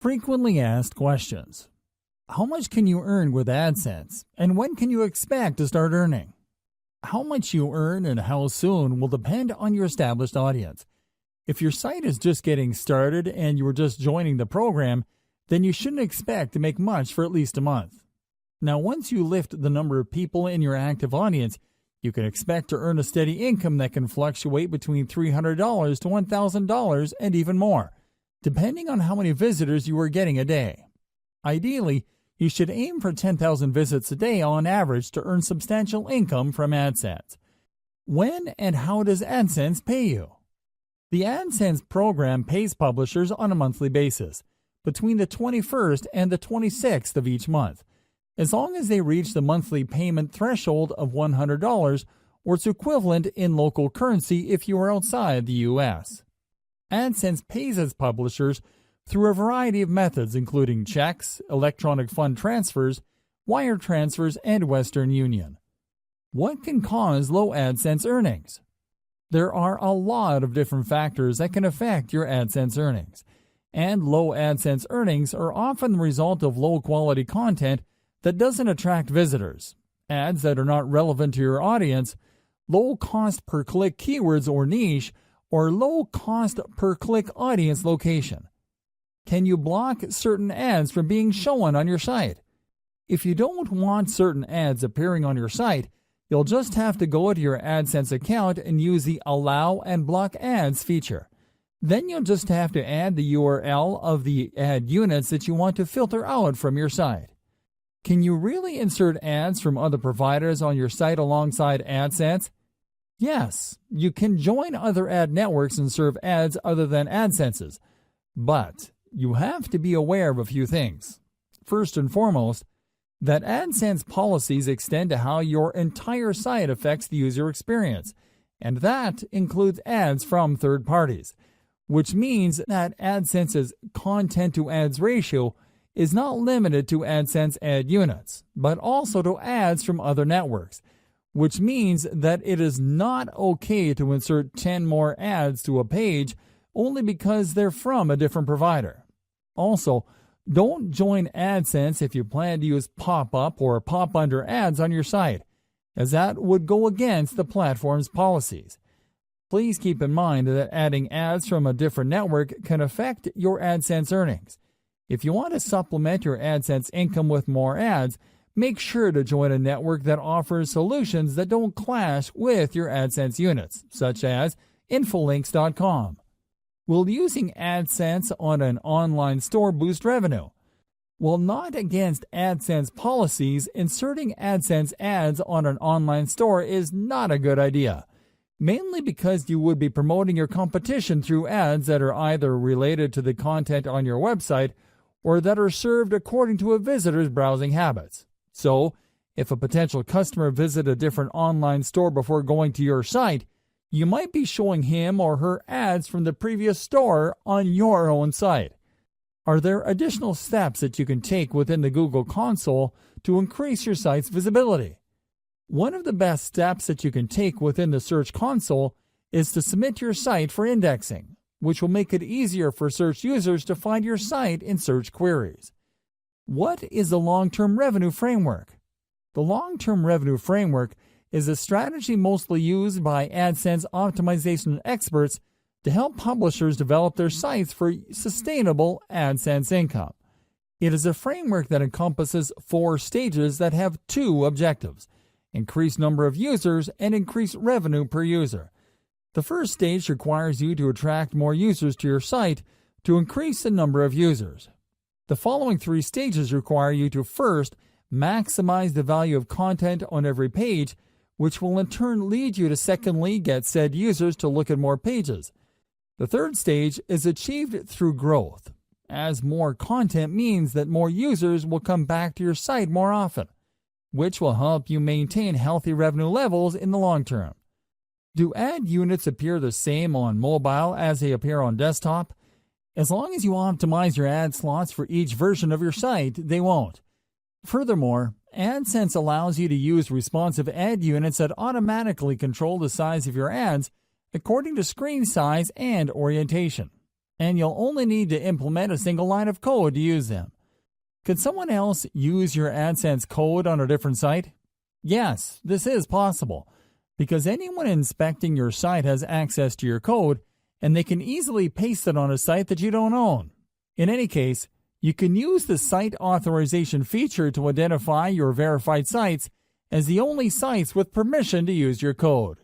Frequently asked questions. How much can you earn with Adsense, and when can you expect to start earning? How much you earn and how soon will depend on your established audience. If your site is just getting started and you are just joining the program, then you shouldn't expect to make much for at least a month. Now, once you lift the number of people in your active audience, you can expect to earn a steady income that can fluctuate between $300 to $1,000 and even more, depending on how many visitors you are getting a day. Ideally, you should aim for 10,000 visits a day on average to earn substantial income from Adsense. When and how does Adsense pay you? The Adsense program pays publishers on a monthly basis, between the 21st and the 26th of each month, as long as they reach the monthly payment threshold of $100 or its equivalent in local currency if you are outside the U.S. Adsense pays its publishers through a variety of methods including checks, electronic fund transfers, wire transfers, and Western Union. What can cause low Adsense earnings? There are a lot of different factors that can affect your Adsense earnings, and low Adsense earnings are often the result of low-quality content that doesn't attract visitors, ads that are not relevant to your audience, low cost per click keywords or niche, or low cost per click audience location. Can you block certain ads from being shown on your site? If you don't want certain ads appearing on your site, you'll just have to go to your Adsense account and use the Allow and Block Ads feature. Then you'll just have to add the URL of the ad units that you want to filter out from your site. Can you really insert ads from other providers on your site alongside Adsense? Yes, you can join other ad networks and serve ads other than Adsense's, but you have to be aware of a few things. First and foremost, that Adsense policies extend to how your entire site affects the user experience, and that includes ads from third parties, which means that Adsense's content-to-ads ratio is not limited to Adsense ad units, but also to ads from other networks, which means that it is not okay to insert 10 more ads to a page only because they're from a different provider. Also, don't join Adsense if you plan to use pop-up or pop-under ads on your site, as that would go against the platform's policies. Please keep in mind that adding ads from a different network can affect your Adsense earnings. If you want to supplement your Adsense income with more ads, make sure to join a network that offers solutions that don't clash with your Adsense units, such as Infolinks.com. Will using Adsense on an online store boost revenue? While not against Adsense policies, inserting Adsense ads on an online store is not a good idea, mainly because you would be promoting your competition through ads that are either related to the content on your website or that are served according to a visitor's browsing habits. So, if a potential customer visits a different online store before going to your site, you might be showing him or her ads from the previous store on your own site. Are there additional steps that you can take within the Google console to increase your site's visibility? One of the best steps that you can take within the Search console is to submit your site for indexing, which will make it easier for search users to find your site in search queries. What is the long-term revenue framework? The long-term revenue framework is a strategy mostly used by Adsense optimization experts to help publishers develop their sites for sustainable Adsense income. It is a framework that encompasses 4 stages that have 2 objectives: increase number of users and increase revenue per user. The first stage requires you to attract more users to your site to increase the number of users. The following 3 stages require you to first maximize the value of content on every page, which will in turn lead you to secondly get said users to look at more pages. The third stage is achieved through growth, as more content means that more users will come back to your site more often, which will help you maintain healthy revenue levels in the long term. Do ad units appear the same on mobile as they appear on desktop? As long as you optimize your ad slots for each version of your site, they won't. Furthermore, Adsense allows you to use responsive ad units that automatically control the size of your ads according to screen size and orientation. and you'll only need to implement a single line of code to use them. Could someone else use your AdSense code on a different site? Yes, this is possible, because anyone inspecting your site has access to your code, and they can easily paste it on a site that you don't own. In any case, you can use the site authorization feature to identify your verified sites as the only sites with permission to use your code.